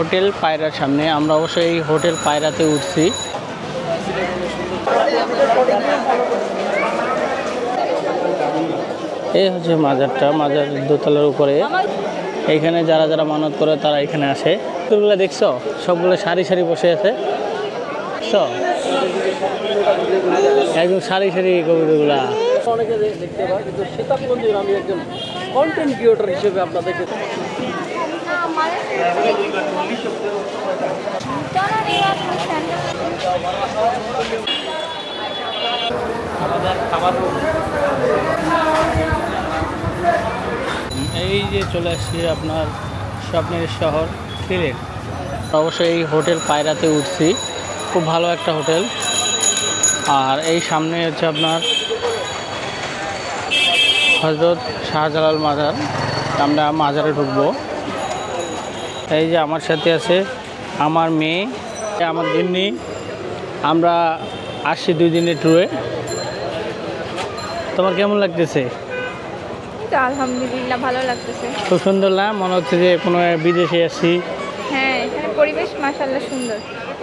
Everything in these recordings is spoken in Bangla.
হোটেল পায়রার সামনে আমরা অবশ্যই এই হোটেল পায়রাতে উঠছি। এই হচ্ছে মাজারটা, মাজার দোতলার উপরে। এইখানে যারা যারা মানত করে তারা এখানে আসে। কবুতরগুলো দেখছো, সবগুলো সারি সারি বসে আছে, একদম সারি সারি কবুতরগুলা। অনেকে দেখতে পায়, কিন্তু সীতাকুণ্ডের আমি একজন কন্টেন্ট ক্রিয়েটর হিসেবে আপনাদেরকে এই যে চলে আসছি আপনার স্বপ্নের শহর সিলেট। অবশ্যই এই হোটেল পায়রাতে উঠছি, খুব ভালো একটা হোটেল। আর এই সামনে হচ্ছে আপনার হযরত শাহজালাল মাজার। আমরা মাজারে ঢুকবো। এই যে আমার সাথে আছে আমার মেয়ে, আমার গিন্নি। আমরা আসছি 2 দিনের ট্যুরে। তোমার কেমন লাগতেছে? আলহামদুলিল্লাহ ভালো লাগতেছে। খুব সুন্দর না? মনে হচ্ছে যে কোনো বিদেশে আসছি। হ্যাঁ, এখানে পরিবেশ মাশাআল্লাহ সুন্দর।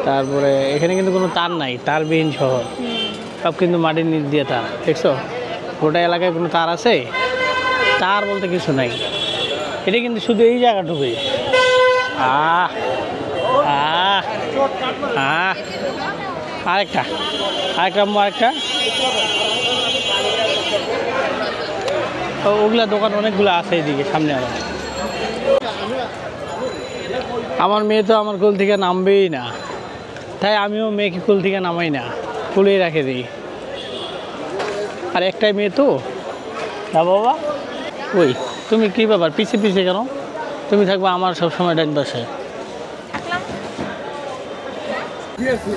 তারপরে এখানে কিন্তু কোনো তার নাই, তারবিহীন শহর, সব কিন্তু মাটির নিচ দিয়ে তার। দেখছো গোটা এলাকায় কোনো তার আছে? তার বলতে কিছু নাই। এটা কিন্তু শুধু এই জায়গাটুকুই। আহ আহ আহ আরেকটা ওগুলা দোকান অনেকগুলো আছে এইদিকে সামনে। আমার মেয়ে তো আমার কোল থেকে নামবেই না, তাই আমিও মেয়েকে কোল থেকে নামাই না, কোলেই রেখে দিই। আর একটাই মেয়ে তো। না বাবা, ওই তুমি কী ব্যাপার পিছিয়ে পিছিয়ে কেন? তুমি থাকবে আমার সবসময় ডান পাশে। বেশি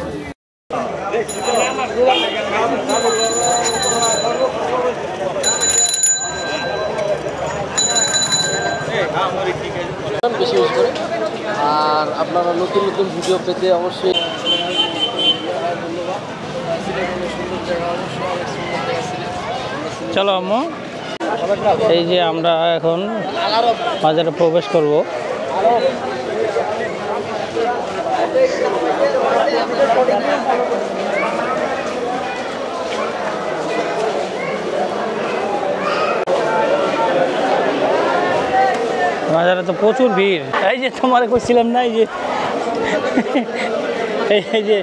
বেশি করে। আর আপনারা নতুন নতুন ভিডিও পেতে অবশ্যই চলো আম্মু, এই যে আমরা এখন বাজারে প্রবেশ করব। বাজারে তো প্রচুর ভিড়। এই যে তোমার কইছিলাম না, এই যে এই যে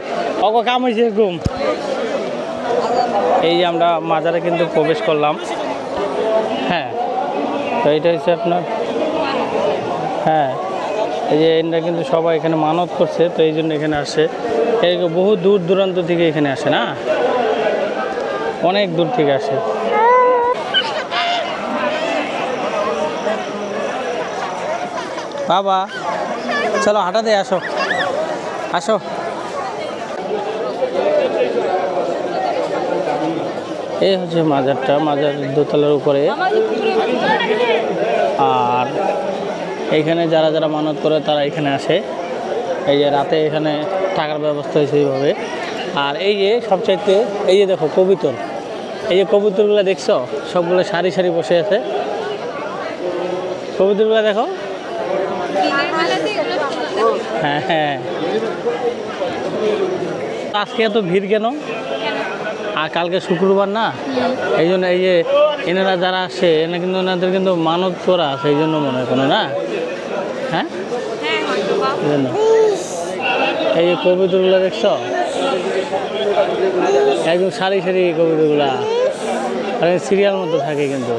অগ কাম হয়েছে এরকম। এই যে আমরা মাজারে কিন্তু প্রবেশ করলাম। হ্যাঁ, তো এইটা হচ্ছে আপনার, হ্যাঁ এই যে এরা কিন্তু সবাই এখানে মানত করছে, তো এই জন্য এখানে আসে। এই বহু দূর দূরান্ত থেকে এখানে আসে না, অনেক দূর থেকে আসে। বাবা চলো হাঁটাতে আসো আসো। এই হচ্ছে মাজারটা, মাজার দোতলার উপরে। আর এইখানে যারা যারা মানত করে তারা এখানে আসে। এই যে রাতে এখানে থাকার ব্যবস্থা হয়েছে এইভাবে। আর এই যে সবচাইতে এই যে দেখো কবুতর, এই যে কবুতরগুলো দেখছো, সবগুলো সারি সারি বসে আছে। কবুতরগুলো দেখো। হ্যাঁ হ্যাঁ, আজকে এত ভিড় কেন? আর কালকে শুক্রবার না, এই জন্য এই যে এনারা যারা আসে এনারা কিন্তু ওনাদের কিন্তু মানত করা আছে, এই জন্য মনে হয় কোনো না। হ্যাঁ, এই জন্য এই যে কবুতরগুলো দেখছো, একদম সারি সারি কবুতরগুলা সিরিয়াল মতো থাকে, কিন্তু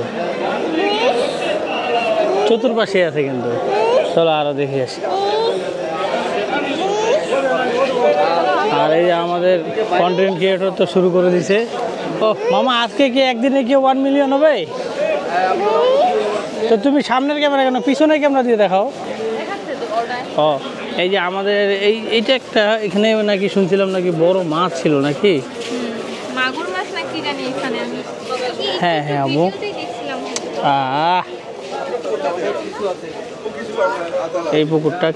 চতুর্পাশে আছে কিন্তু। চলো আরো দেখে আসি। আর এই যে আমাদের কন্টেন্ট ক্রিয়েটর তো শুরু করে দিছে। ও মামা, আজকে কি একদিনে কি 1 মিলিয়ন হবে? তো তুমি সামনের ক্যামেরা কেন, পিছনের ক্যামেরা দিয়ে দেখাও। ও এই যে আমাদের এইটা একটা এখানে নাকি শুনছিলাম নাকি বড় মাছ ছিল নাকি, মাগুর মাছ নাকি জানি এখানে আমি। হ্যাঁ হ্যাঁ আম্মু। এই পুকুরটা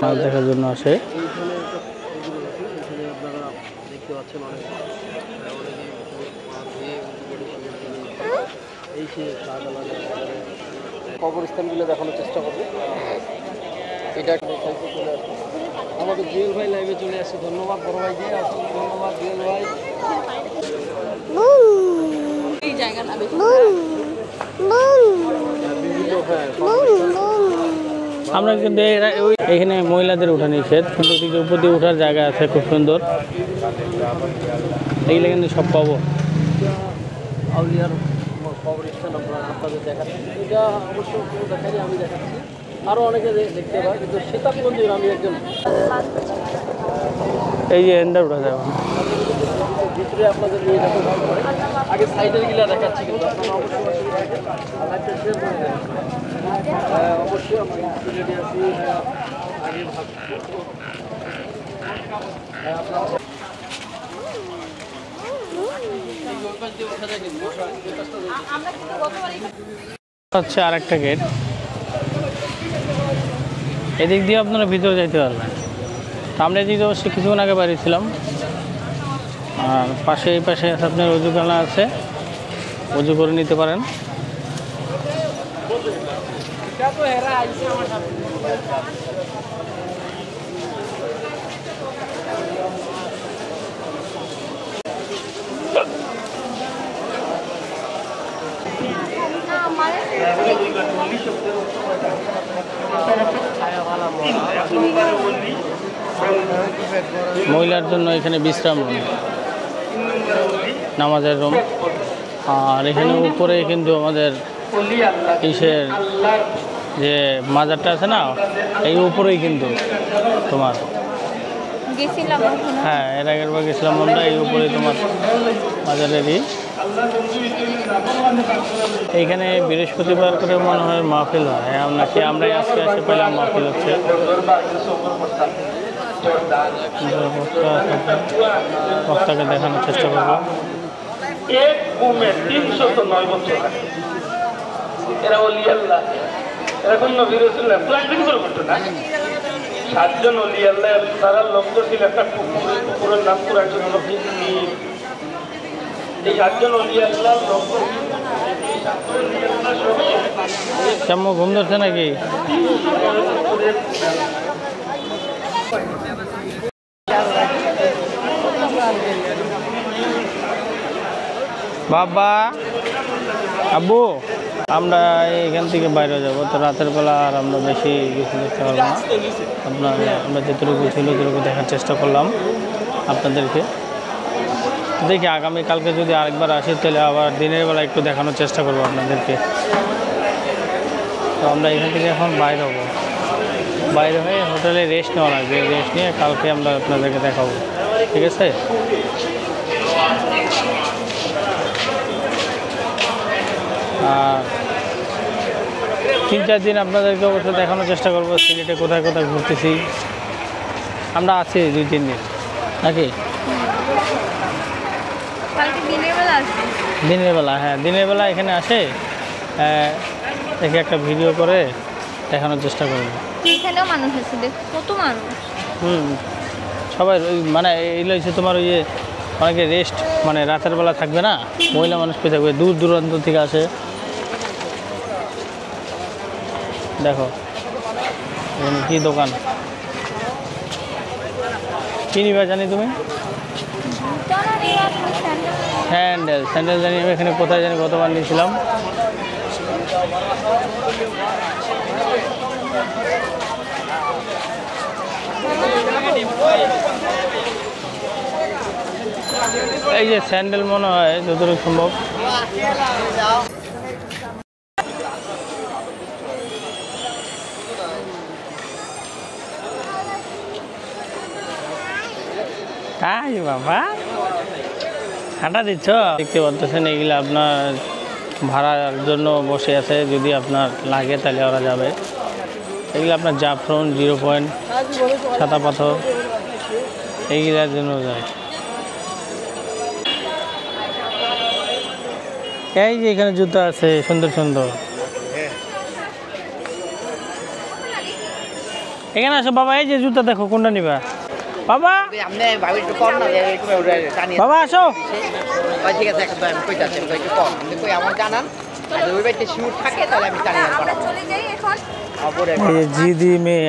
মাছ দেখার জন্য আসে। কবরস্থানগুলো দেখানোর চেষ্টা করবো। এটা দেখাইতে চলে আসছে আমাদের জুয়েল ভাই লাইভে চলে আসছে। ধন্যবাদ বড় ভাই জি, অসংখ্য ধন্যবাদ জুয়েল ভাই। এই জায়গাটা বেশি বিভিন্ন আমরা কিন্তু এখানে মহিলাদের ওঠা নিষেধ, কিন্তু ওদিকে উপর দিয়ে ওঠার জায়গা আছে খুব সুন্দর, এগুলো কিন্তু সব পাবো। আউলিয়ার কবরস্থান আপনাদের দেখাচ্ছি, এটা অবশ্য কেউ দেখাই আমি দেখাচ্ছি, আরও অনেকে দেখতে পায়, কিন্তু সীতাকুণ্ডের আমি একজন এই যে এন্ডার ওঠা যাবে ভিতরে আপনাদের নিয়ে যাবো। আগে সাইডের গিলা দেখাচ্ছি, কিন্তু আপনারা অবশ্যই লাইভটা শেয়ার করে দেন। অবশ্যই আমরা রেডি আছি আগে হচ্ছে আর একটা গেট, এদিক দিয়ে আপনারা ভিতরে যাইতে পারবেন। আমরা এদিক দিয়ে অবশ্যই কিছুক্ষণ আগে বাড়িয়েছিলাম। আর পাশে এই পাশে আপনার অজুখানা আছে, অজু করে নিতে পারেন। মহিলার জন্য এখানে বিশ্রাম রুম, নামাজের রুম। আর এখানে উপরে কিন্তু আমাদের ইসের যে মাজারটা আছে না, এই উপরেই কিন্তু তোমার গেছিলাম ওখানে। হ্যাঁ এর আগের বার গেছিলাম আমরা, এই উপরেই তোমার মাজারেরই। এইখানে বৃহস্পতিবার করে মনে হয় মাহফিল হয়, আমরা আজকে এসে পেলাম মাহফিল হচ্ছে। বক্তাকে দেখানোর চেষ্টা করবো। এক কমে 309 বছর আগে এরা ওলি আল্লাহ, এরা কোন নবী রাসূল না, প্ল্যানিং করে করতো না। 7 জন ওলি আল্লাহ তারা লক্ষ্য ছিল একটা পুকুরের নাম পুরা জন্য। এই 7 জন ওলি আল্লাহ লক্ষ্য কেমন ঘুম ধরছে নাকি? বাবা আব্বু, আমরা এখান থেকে বাইরে যাব, তো রাতের বেলা আর আমরা বেশি কিছু দেখতে পারবো না। আমরা যেটুকু ছিল যেটুকু দেখার চেষ্টা করলাম আপনাদেরকে। দেখি আগামীকালকে যদি আরেকবার আসি তাহলে আবার দিনের বেলা একটু দেখানোর চেষ্টা করবো আপনাদেরকে। তো আমরা এখান থেকে এখন বাইরে হবো, বাইরে হয়ে হোটেলে রেস্ট নেওয়া লাগবে, রেস্ট নিয়ে কালকে আমরা আপনাদেরকে দেখাবো, ঠিক আছে? আর 3-4 দিন আপনাদেরকে অবশ্যই দেখানোর চেষ্টা করবো সিলেটে কোথায় কোথায় ঘুরতেছি। আমরা আছি 2-3 দিন নাকি? কালকে দিনের বেলা আসবে। দিনের বেলা, হ্যাঁ দিনের বেলা এখানে আসে দেখে একটা ভিডিও করে দেখানোর চেষ্টা করবো। এখানেও মানুষ আছে, দেখ কত মানুষ। সবাই মানে এইগুলো হচ্ছে তোমার ওই যে অনেকে রেস্ট, মানে রাতের বেলা থাকবে না, মহিলা মানুষ পেয়ে থাকবে, দূর দূরান্ত থেকে আসে। দেখো এখানে কী দোকান, কী নিবা জানি তুমি? স্যান্ডেল জানি আমি এখানে কোথায় জানি গতবার নিয়েছিলাম। এই যে স্যান্ডেল মনে হয় যতটুকু সম্ভব। তাই বাবা ঠান্ডা দিচ্ছ, দেখতে পাচ্ছেন এগুলো আপনার ভাড়ার জন্য বসে আছে, যদি আপনার লাগে তাহলে ওরা যাবে। এগুলো আপনার জাফরান, 0 পয়েন্ট, ছাতা পাথর এইগুলোর জন্য যায়। এই যে এখানে জুতা আছে সুন্দর সুন্দর, এখানে আসো বাবা। এই যে জুতা দেখো, কোনটা নিবা বাবা? বাবা আসো। ঠিক আছে, এখন আমি কই যাচ্ছি, একটু কম আমার জানান, ওই বাড়িতে শিউর থাকে তাহলে আমি জানি। আমরা চলে যাই এখন। এই যে জিদি মেয়ে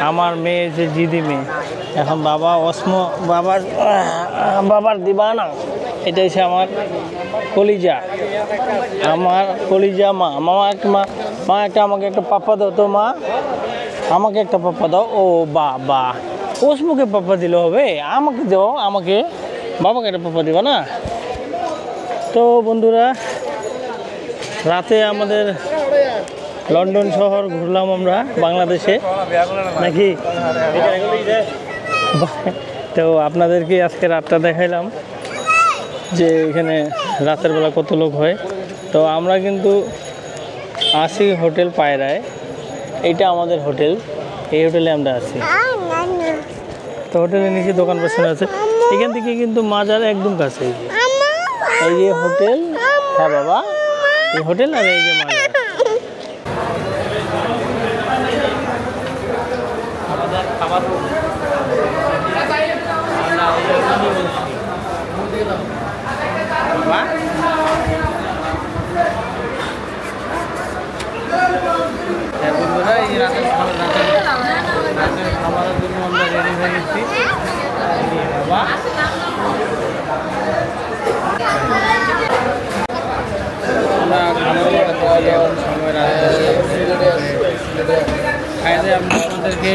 আমার মেয়ে যে জিদি মেয়ে, এখন বাবা বাবার দিবা না, এটা হচ্ছে আমার কলিজা মা একটা আমাকে একটা পাপ্পা দাও তো মা, আমাকে একটা পাপ্পা দাও। ও বাবা, ওসমুকে পাপ্পা দিলে হবে? আমাকে দাও, আমাকে, বাবাকে একটা পাপ্পা দিবা না। তো বন্ধুরা, রাতে আমাদের লন্ডন শহর ঘুরলাম আমরা বাংলাদেশে নাকি। তো আপনাদেরকে আজকে রাতটা দেখাইলাম যে এখানে রাতের বেলা কত লোক হয়। তো আমরা কিন্তু আসি হোটেল পায়রায়, এইটা আমাদের হোটেল, এই হোটেলে আমরা আছি। তো হোটেলের নিচে দোকান বসানো আছে, এখান থেকে কিন্তু মাজার একদম কাছে। এই যে হোটেল, হ্যাঁ বাবা, এই হোটেল আর এই যে মাজার। আমাদের খাবার বন্ধুরা, এই রাতের খাবারের জন্য আমরা রেডি হয়ে গেছি। বাবা খাইতে আমরা আমাদেরকে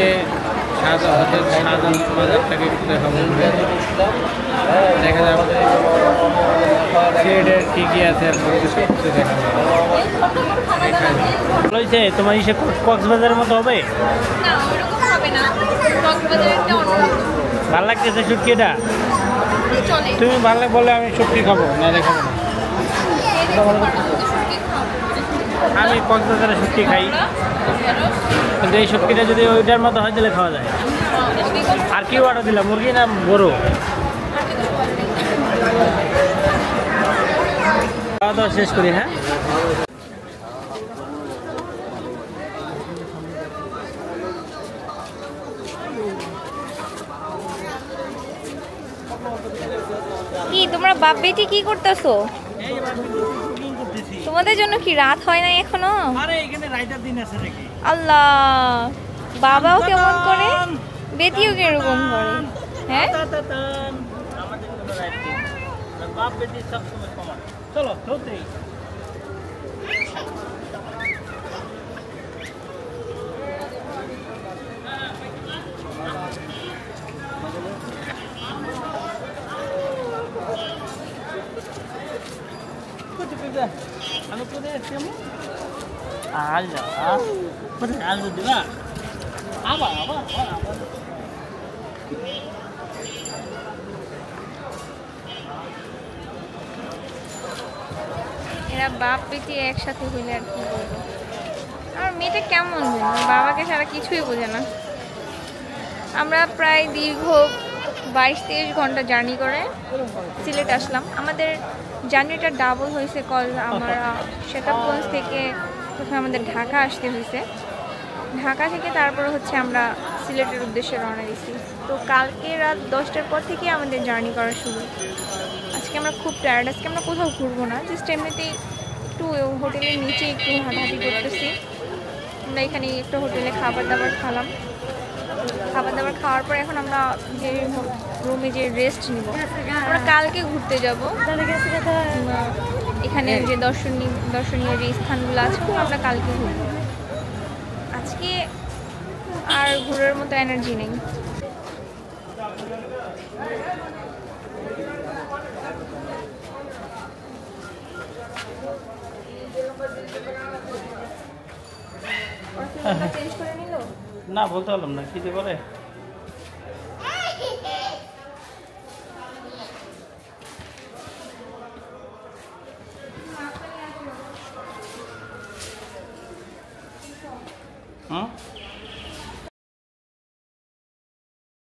শাহজাহান বাজারটাকে একটু দেখাবো, দেখা যাবে কী কী আছে আর সব কিছু দেখাবো। বলছে তোমার ইসে কক্সবাজারের মতো হবে? ভাল লাগতেছে শুটকিটা? তুমি ভালো বলে আমি শুটকি খাবো, না দেখাবো না। আমি কক্সবাজারে শুটকি খাই, কিন্তু এই শুটকিটা যদি ওইটার মতো হয় তাহলে খাওয়া যায়। আর কি অর্ডার দিলাম, মুরগি না গরু? খাওয়া দাওয়া শেষ করি। হ্যাঁ, কি তোমরা বাপ বেটি কি করতেছো? তোমাদের জন্য কি রাত হয় না এখনো? আল্লাহ, বাবাও কেমন করে, বেটিও কিরকম করে। হ্যাঁ, চলো এরা বাপ বেটি একসাথে হইলে আর কি বলবো। আমার মেয়েটা কেমন, বাবাকে ছাড়া কিছুই বোঝে না। আমরা প্রায় দীর্ঘ 22-23 ঘন্টা জার্নি করে সিলেট আসলাম। আমাদের জার্নিটা ডাবল হয়েছে, কজ আমরা শেতাবগঞ্জ থেকে প্রথমে আমাদের ঢাকা আসতে হয়েছে, ঢাকা থেকে তারপরে হচ্ছে আমরা সিলেটের উদ্দেশ্যে রওনা দিয়েছি। তো কালকে রাত 10টার পর থেকে আমাদের জার্নি করা শুরু। আজকে আমরা খুব টায়ার্ড, আজকে আমরা কোথাও ঘুরবো না, জাস্ট এমনিতেই একটু হোটেলের নিচে একটু হাঁটাহাঁটি করতেছি। আমরা এখানে একটা হোটেলে খাবার দাবার খেলাম, খাবার দাবার খাওয়ার পর এখন আমরা যে রুমে যে রেস্ট নিব। আমরা কালকে ঘুরতে যাব, এখানে যে দর্শনীয় যে স্থানগুলো আছে আমরা কালকে ঘুরব। আজকে আর ঘোরার মতো এনার্জি নেই। চেঞ্জ করে নিল না, বলতে পারলাম না কি যে করে। হুম,